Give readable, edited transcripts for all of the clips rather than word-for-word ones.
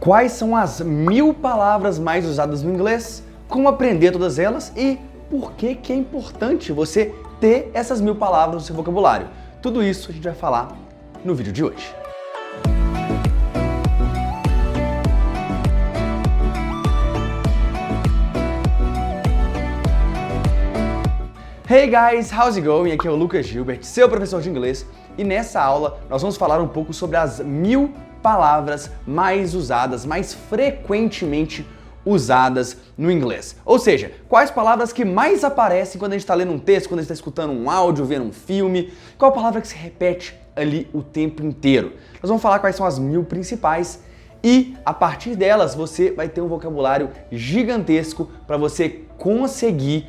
Quais são as 1000 palavras mais usadas no inglês? Como aprender todas elas e por que é importante você ter essas 1000 palavras no seu vocabulário? Tudo isso a gente vai falar no vídeo de hoje. Hey guys, how's it going? Aqui é o Lucas Gilbert, seu professor de inglês, e nessa aula nós vamos falar um pouco sobre as 1000 palavras mais usadas, mais frequentemente usadas no inglês. Ou seja, quais palavras que mais aparecem quando a gente está lendo um texto, quando a gente está escutando um áudio, vendo um filme, qual palavra que se repete ali o tempo inteiro. Nós vamos falar quais são as 1000 principais e a partir delas você vai ter um vocabulário gigantesco para você conseguir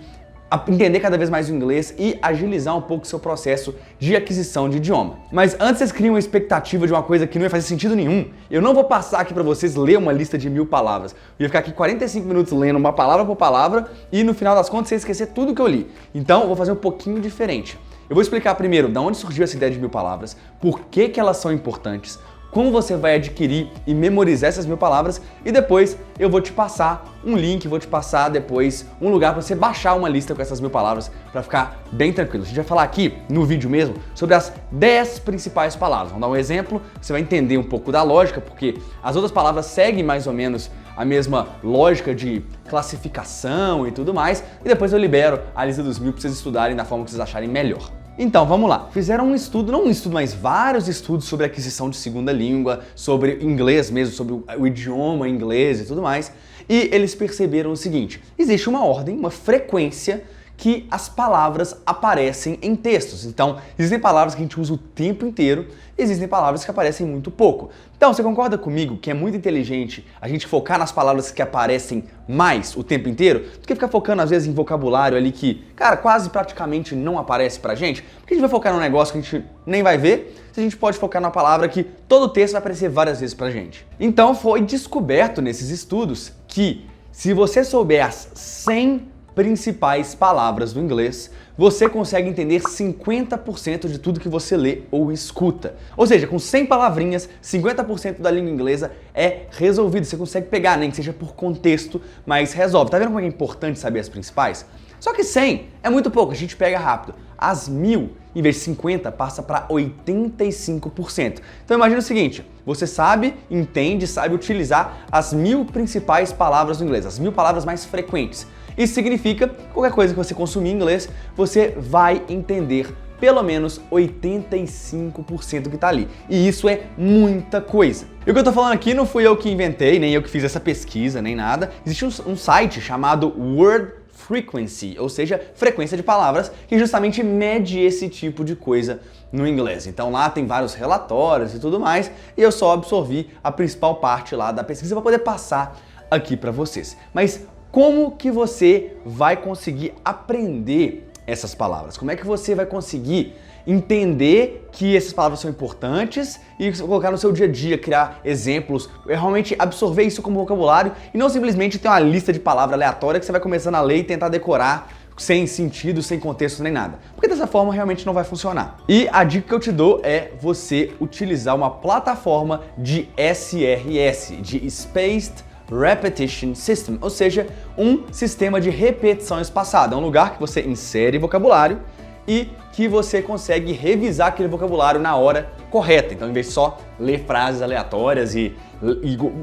entender cada vez mais o inglês e agilizar um pouco o seu processo de aquisição de idioma. Mas antes vocês criam uma expectativa de uma coisa que não vai fazer sentido nenhum, eu não vou passar aqui para vocês ler uma lista de 1000 palavras. Eu ia ficar aqui 45 minutos lendo uma palavra por palavra e no final das contas você esquecer tudo que eu li. Então eu vou fazer um pouquinho diferente. Eu vou explicar primeiro de onde surgiu essa ideia de 1000 palavras, por que elas são importantes, como você vai adquirir e memorizar essas 1000 palavras e depois eu vou te passar um link, vou te passar depois um lugar para você baixar uma lista com essas 1000 palavras para ficar bem tranquilo. A gente vai falar aqui no vídeo mesmo sobre as 10 principais palavras. Vamos dar um exemplo, você vai entender um pouco da lógica, porque as outras palavras seguem mais ou menos a mesma lógica de classificação e tudo mais, e depois eu libero a lista dos 1000 para vocês estudarem da forma que vocês acharem melhor. Então, vamos lá. Fizeram um estudo, não um estudo, mas vários estudos sobre aquisição de segunda língua, sobre inglês mesmo, sobre o idioma inglês e tudo mais. E eles perceberam o seguinte: existe uma ordem, uma frequência que as palavras aparecem em textos. Então, existem palavras que a gente usa o tempo inteiro, existem palavras que aparecem muito pouco. Então, você concorda comigo que é muito inteligente a gente focar nas palavras que aparecem mais o tempo inteiro, do que ficar focando às vezes em vocabulário ali que, cara, quase praticamente não aparece pra gente? Porque a gente vai focar num negócio que a gente nem vai ver, se a gente pode focar numa palavra que todo o texto vai aparecer várias vezes pra gente. Então, foi descoberto nesses estudos que se você souber as 100 principais palavras do inglês, você consegue entender 50% de tudo que você lê ou escuta. Ou seja, com 100 palavrinhas, 50% da língua inglesa é resolvido. Você consegue pegar, nem que seja por contexto, mas resolve. Tá vendo como é importante saber as principais? Só que 100 é muito pouco, a gente pega rápido. As 1000, em vez de 50, passa para 85%. Então imagina o seguinte, você sabe, entende, sabe utilizar as 1000 principais palavras do inglês, as 1000 palavras mais frequentes. Isso significa que qualquer coisa que você consumir em inglês, você vai entender pelo menos 85% que tá ali. E isso é muita coisa. E o que eu tô falando aqui não fui eu que inventei, nem eu que fiz essa pesquisa, nem nada. Existe um site chamado Word Frequency, ou seja, frequência de palavras, que justamente mede esse tipo de coisa no inglês. Então lá tem vários relatórios e tudo mais, e eu só absorvi a principal parte lá da pesquisa para poder passar aqui para vocês. Mas como que você vai conseguir aprender essas palavras? Como é que você vai conseguir entender que essas palavras são importantes e colocar no seu dia a dia, criar exemplos, realmente absorver isso como vocabulário e não simplesmente ter uma lista de palavras aleatória que você vai começando a ler e tentar decorar sem sentido, sem contexto nem nada. Porque dessa forma realmente não vai funcionar. E a dica que eu te dou é você utilizar uma plataforma de SRS, de Spaced Repetition System, ou seja, um sistema de repetição espaçada. É um lugar que você insere vocabulário e que você consegue revisar aquele vocabulário na hora correta. Então, em vez de só ler frases aleatórias e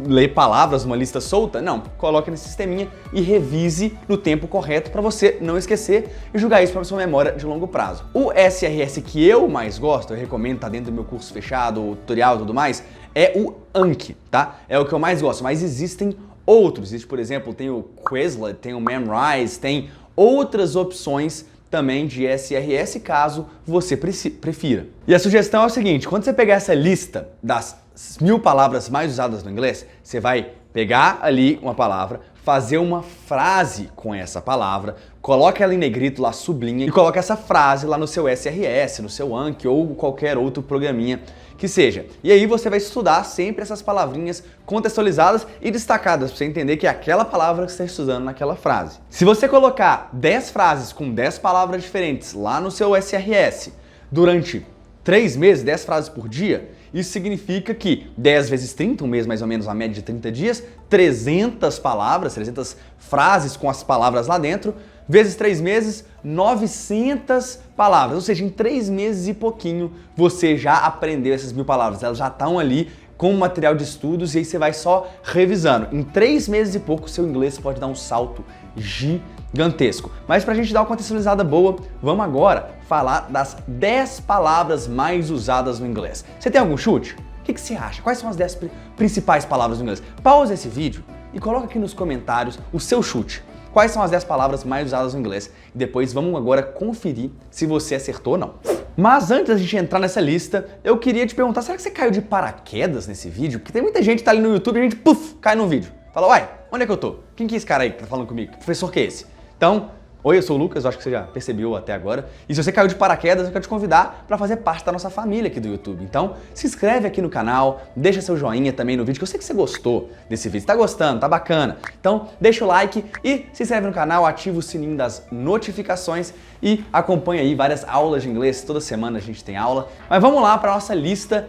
ler palavras numa lista solta, não, coloque nesse sisteminha e revise no tempo correto para você não esquecer e jogar isso para sua memória de longo prazo. O SRS que eu mais gosto, eu recomendo, tá dentro do meu curso fechado, o tutorial e tudo mais, é o Anki, tá? É o que eu mais gosto, mas existem outros. Existe, por exemplo, tem o Quizlet, tem o Memrise, tem outras opções também de SRS, caso você prefira. E a sugestão é o seguinte, quando você pegar essa lista das 1000 palavras mais usadas no inglês, você vai pegar ali uma palavra, fazer uma frase com essa palavra, coloca ela em negrito lá, sublinha e coloca essa frase lá no seu SRS, no seu Anki ou qualquer outro programinha que seja. E aí você vai estudar sempre essas palavrinhas contextualizadas e destacadas para você entender que é aquela palavra que você está estudando naquela frase. Se você colocar 10 frases com 10 palavras diferentes lá no seu SRS durante 3 meses, 10 frases por dia, Isso significa que 10 vezes 30, um mês mais ou menos, a média de 30 dias, 300 palavras, 300 frases com as palavras lá dentro, vezes 3 meses, 900 palavras. Ou seja, em 3 meses e pouquinho, você já aprendeu essas 1000 palavras. Elas já estão ali com material de estudos e aí você vai só revisando. Em 3 meses e pouco, seu inglês pode dar um salto gigantesco. Mas pra gente dar uma contextualizada boa, vamos agora falar das 10 palavras mais usadas no inglês. Você tem algum chute? O que você acha? Quais são as 10 principais palavras no inglês? Pausa esse vídeo e coloca aqui nos comentários o seu chute. Quais são as 10 palavras mais usadas no inglês? E depois vamos agora conferir se você acertou ou não. Mas antes da gente entrar nessa lista, eu queria te perguntar, será que você caiu de paraquedas nesse vídeo? Porque tem muita gente que tá ali no YouTube e a gente, puf, cai no vídeo. Fala, uai, onde é que eu tô? Quem que é esse cara aí que tá falando comigo? Que professor que é esse? Então, oi, eu sou o Lucas, eu acho que você já percebeu até agora. E se você caiu de paraquedas, eu quero te convidar para fazer parte da nossa família aqui do YouTube. Então, se inscreve aqui no canal, deixa seu joinha também no vídeo, que eu sei que você gostou desse vídeo. Tá gostando, tá bacana? Então, deixa o like e se inscreve no canal, ativa o sininho das notificações e acompanha aí várias aulas de inglês. Toda semana a gente tem aula. Mas vamos lá para a nossa lista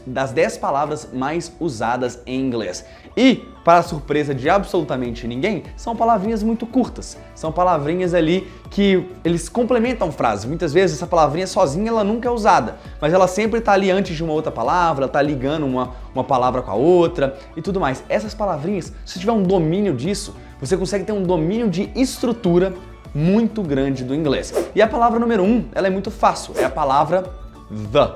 das 10 palavras mais usadas em inglês. E, para a surpresa de absolutamente ninguém, são palavrinhas muito curtas. São palavrinhas ali que eles complementam frases. Muitas vezes essa palavrinha sozinha ela nunca é usada, mas ela sempre está ali antes de uma outra palavra, está ligando uma palavra com a outra e tudo mais. Essas palavrinhas, se você tiver um domínio disso, você consegue ter um domínio de estrutura muito grande do inglês. E a palavra número 1, ela é muito fácil, é a palavra the.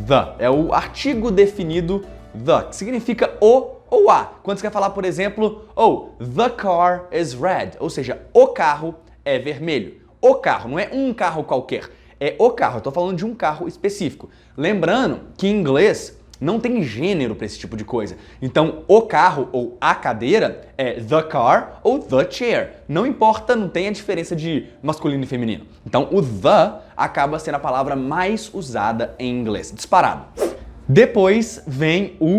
The é o artigo definido the, que significa o ou a. Quando você quer falar, por exemplo, oh, the car is red, ou seja, o carro é vermelho. O carro, não é um carro qualquer, é o carro, eu tô falando de um carro específico. Lembrando que em inglês não tem gênero para esse tipo de coisa. Então, o carro ou a cadeira é the car ou the chair. Não importa, não tem a diferença de masculino e feminino. Então, o the acaba sendo a palavra mais usada em inglês, disparado. Depois vem o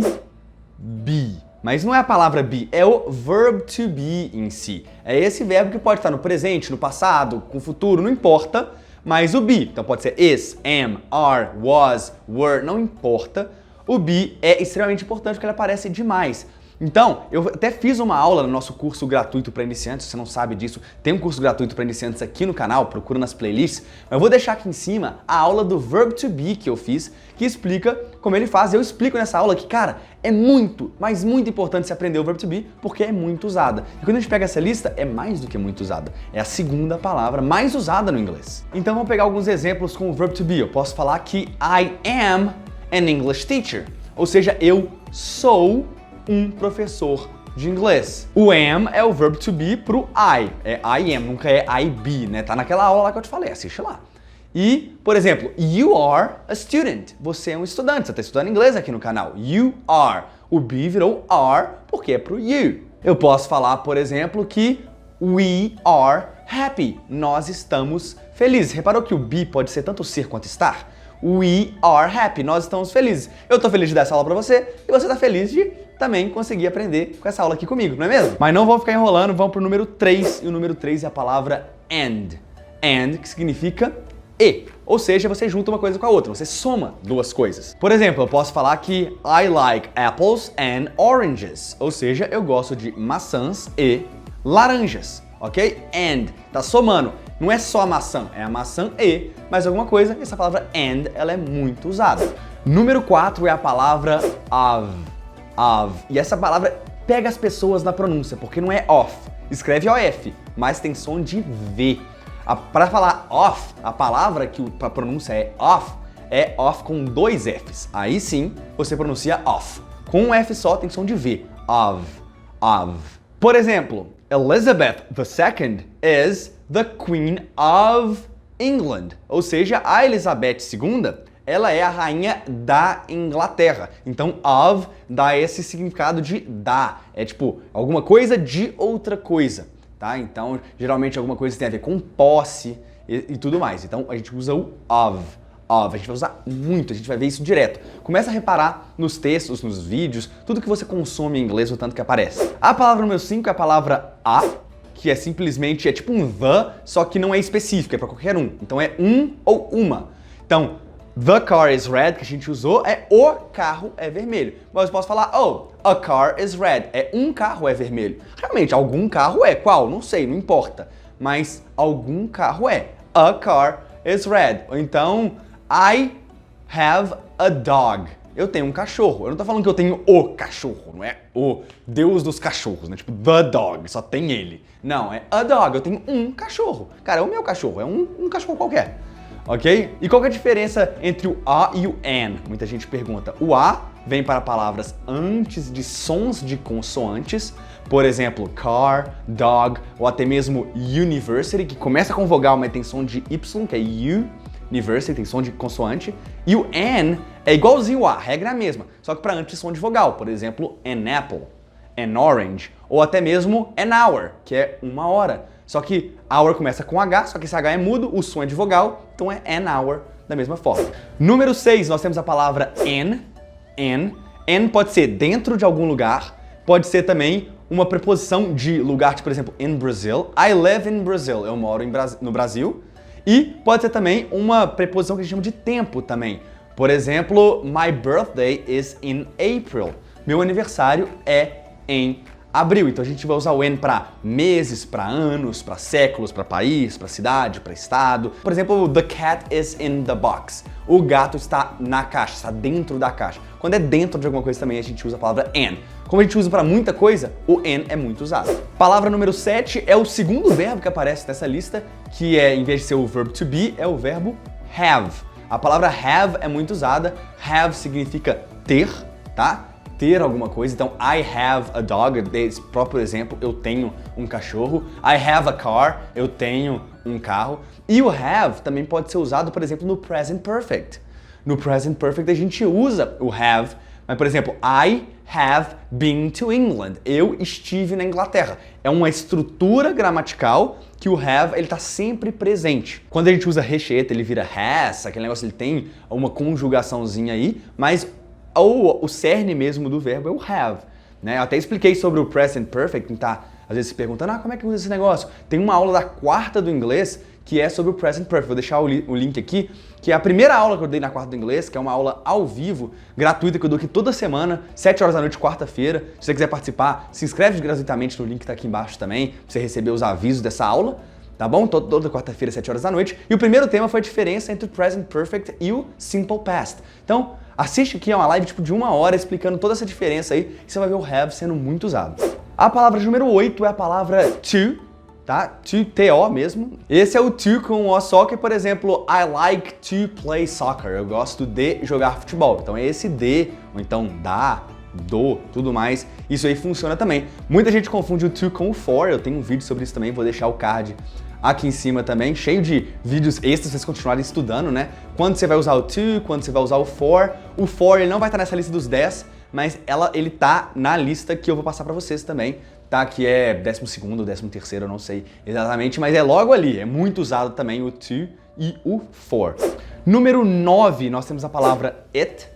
be. Mas não é a palavra be, é o verb to be em si. É esse verbo que pode estar no presente, no passado, com o futuro, não importa, mas o be. Então pode ser is, am, are, was, were, não importa. O be é extremamente importante porque ele aparece demais. Então, eu até fiz uma aula no nosso curso gratuito para iniciantes, se você não sabe disso, tem um curso gratuito para iniciantes aqui no canal, procura nas playlists, mas eu vou deixar aqui em cima a aula do verb to be que eu fiz, que explica como ele faz. Eu explico nessa aula que, cara, é muito, mas muito importante você aprender o verb to be, porque é muito usada. E quando a gente pega essa lista, é mais do que muito usada. É a segunda palavra mais usada no inglês. Então vamos pegar alguns exemplos com o verb to be. Eu posso falar que I am an English teacher, ou seja, eu sou um professor de inglês. O am é o verb to be pro I. É I am, nunca é I be, né? Tá naquela aula lá que eu te falei, assiste lá. E, por exemplo, you are a student. Você é um estudante, você está estudando inglês aqui no canal. You are. O be virou are porque é pro you. Eu posso falar, por exemplo, que we are happy. Nós estamos felizes. Reparou que o be pode ser tanto ser quanto estar? We are happy. Nós estamos felizes. Eu tô feliz de dar essa aula pra você e você tá feliz de também conseguir aprender com essa aula aqui comigo, não é mesmo? Mas não vamos ficar enrolando, vamos pro número 3. E o número 3 é a palavra and. And, que significa e. Ou seja, você junta uma coisa com a outra, você soma duas coisas. Por exemplo, eu posso falar que I like apples and oranges. Ou seja, eu gosto de maçãs e laranjas, ok? And, tá somando. Não é só a maçã, é a maçã e mais alguma coisa. E essa palavra and, ela é muito usada. Número 4 é a palavra of. Of. E essa palavra pega as pessoas na pronúncia, porque não é off. Escreve OF, mas tem som de V. Para falar off, a palavra que a pronúncia é off com 2 Fs. Aí sim, você pronuncia off. Com um F só, tem som de V. Of. Por exemplo, Elizabeth II is the Queen of England. Ou seja, a Elizabeth II, ela é a rainha da Inglaterra. Então, of dá esse significado de da. É tipo, alguma coisa de outra coisa, tá? Então, geralmente alguma coisa tem a ver com posse e tudo mais. Então, a gente usa o of. A gente vai usar muito, a gente vai ver isso direto. Começa a reparar nos textos, nos vídeos, tudo que você consome em inglês, o tanto que aparece. A palavra número 5 é a palavra a, que é simplesmente, é tipo um the, só que não é específico, é para qualquer um. Então é um ou uma. Então, The car is red, que a gente usou, é o carro é vermelho. Mas eu posso falar, oh, a car is red. É um carro é vermelho. Realmente, algum carro é. Qual? Não sei, não importa. Mas algum carro é. A car is red. Ou então, I have a dog. Eu tenho um cachorro. Eu não tô falando que eu tenho o cachorro, não é o Deus dos cachorros, né? Tipo, the dog, só tem ele. Não, é a dog, eu tenho um cachorro. Cara, é o meu cachorro, é um cachorro qualquer. Ok? E qual que é a diferença entre o a e o an? Muita gente pergunta. O a vem para palavras antes de sons de consoantes, por exemplo, car, dog, ou até mesmo university, que começa com vogal, mas tem som de y, que é university, tem som de consoante. E o an é igualzinho a, a regra é a mesma, só que para antes som de vogal, por exemplo, an apple, an orange, ou até mesmo an hour, que é uma hora. Só que hour começa com H, só que esse H é mudo, o som é de vogal, então é an hour da mesma forma. Número 6, nós temos a palavra in. In pode ser dentro de algum lugar, pode ser também uma preposição de lugar, tipo, por exemplo, in Brazil. I live in Brazil, eu moro no Brasil. E pode ser também uma preposição que a gente chama de tempo também. Por exemplo, my birthday is in April. Meu aniversário é em abril. Então a gente vai usar o in para meses, para anos, para séculos, para país, para cidade, para estado. Por exemplo, the cat is in the box. O gato está na caixa, está dentro da caixa. Quando é dentro de alguma coisa também a gente usa a palavra in. Como a gente usa para muita coisa, o in é muito usado. Palavra número 7 é o segundo verbo que aparece nessa lista, que é, em vez de ser o verbo to be, é o verbo have. A palavra have é muito usada. Have significa ter, tá? Ter alguma coisa. Então, I have a dog, desse próprio exemplo, eu tenho um cachorro. I have a car, eu tenho um carro. E o have também pode ser usado, por exemplo, no present perfect. No present perfect a gente usa o have, mas, por exemplo, I have been to England. Eu estive na Inglaterra. É uma estrutura gramatical que o have, ele tá sempre presente. Quando a gente usa recheeta, ele vira has, aquele negócio, ele tem uma conjugaçãozinha aí, mas o cerne mesmo do verbo é o have, né? Eu até expliquei sobre o present perfect, tá às vezes se perguntando, como é que usa esse negócio? Tem uma aula da quarta do inglês que é sobre o present perfect. Vou deixar o link aqui, que é a primeira aula que eu dei na quarta do inglês, que é uma aula ao vivo, gratuita, que eu dou aqui toda semana, 7 horas da noite, quarta-feira. Se você quiser participar, se inscreve gratuitamente no link que tá aqui embaixo também, pra você receber os avisos dessa aula. Tá bom? Toda quarta-feira, 7 horas da noite. E o primeiro tema foi a diferença entre o present perfect e o simple past. Então, assiste aqui, é uma live tipo de 1 hora explicando toda essa diferença aí, e você vai ver o have sendo muito usado. A palavra número 8 é a palavra to, tá? To, T-O mesmo. Esse é o to com o só, que, por exemplo, I like to play soccer. Eu gosto de jogar futebol. Então é esse de, ou então da, do, tudo mais. Isso aí funciona também. Muita gente confunde o to com o for. Eu tenho um vídeo sobre isso também, vou deixar o card aqui em cima também, cheio de vídeos extras pra vocês continuarem estudando, né? Quando você vai usar o to, quando você vai usar o for. O for, ele não vai estar nessa lista dos 10, mas ele tá na lista que eu vou passar pra vocês também, tá? Que é 12º ou 13º, eu não sei exatamente, mas é logo ali. É muito usado também o to e o for. Número 9, nós temos a palavra it,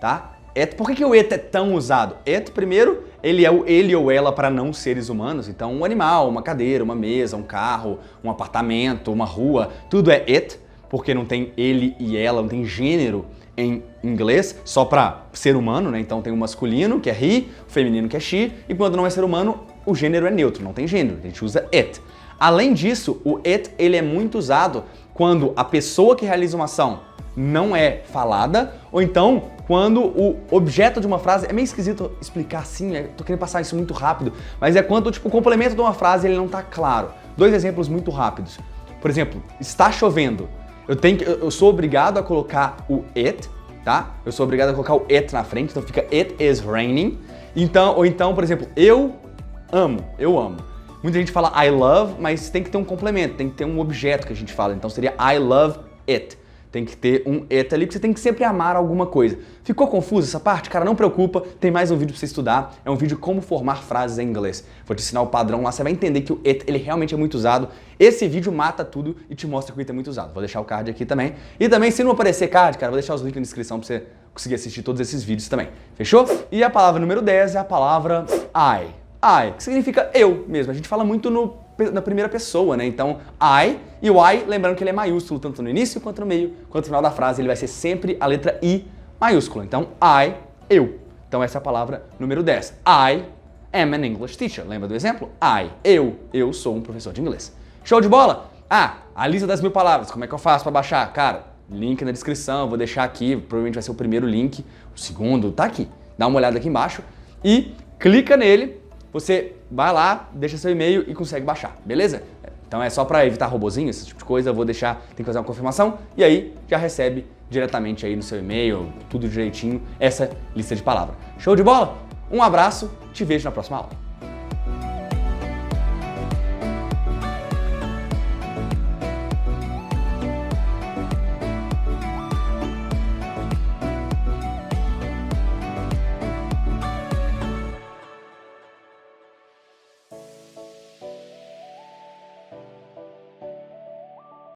tá? It, por que o it é tão usado? It, primeiro, ele é o ele ou ela para não seres humanos. Então, um animal, uma cadeira, uma mesa, um carro, um apartamento, uma rua, tudo é it, porque não tem ele e ela, não tem gênero em inglês, só para ser humano, né? Então tem o masculino, que é he, o feminino, que é she, e quando não é ser humano, o gênero é neutro, não tem gênero, a gente usa it. Além disso, o it, ele é muito usado quando a pessoa que realiza uma ação não é falada, ou então quando o objeto de uma frase, é meio esquisito explicar assim, tô querendo passar isso muito rápido, mas é quando tipo, o complemento de uma frase ele não tá claro. 2 exemplos muito rápidos. Por exemplo, está chovendo. Eu sou obrigado a colocar o it, tá? Eu sou obrigado a colocar o it na frente, então fica it is raining. Então, ou então, por exemplo, eu amo. Muita gente fala I love, mas tem que ter um complemento, tem que ter um objeto que a gente fala. Então seria I love it. Tem que ter um it ali, porque você tem que sempre amar alguma coisa. Ficou confuso essa parte? Cara, não preocupa, tem mais um vídeo pra você estudar. É um vídeo como formar frases em inglês. Vou te ensinar o padrão lá, você vai entender que o it, ele realmente é muito usado. Esse vídeo mata tudo e te mostra que o it é muito usado. Vou deixar o card aqui também. E também, se não aparecer card, cara, vou deixar os links na descrição pra você conseguir assistir todos esses vídeos também. Fechou? E a palavra número 10 é a palavra I, que significa eu mesmo. A gente fala muito no na primeira pessoa, né? Então, I, e o I, lembrando que ele é maiúsculo tanto no início quanto no meio, quanto no final da frase, ele vai ser sempre a letra I maiúscula. Então, I, eu. Então, essa é a palavra número 10. I am an English teacher. Lembra do exemplo? I, eu sou um professor de inglês. Show de bola? Ah, a lista das 1000 palavras, como é que eu faço para baixar? Cara, link na descrição, vou deixar aqui, provavelmente vai ser o primeiro link, o segundo tá aqui. Dá uma olhada aqui embaixo e clica nele, você vai lá, deixa seu e-mail e consegue baixar, beleza? Então é só para evitar robozinho, esse tipo de coisa, eu vou deixar, tem que fazer uma confirmação e aí já recebe diretamente aí no seu e-mail, tudo direitinho, essa lista de palavras. Show de bola? Um abraço, te vejo na próxima aula.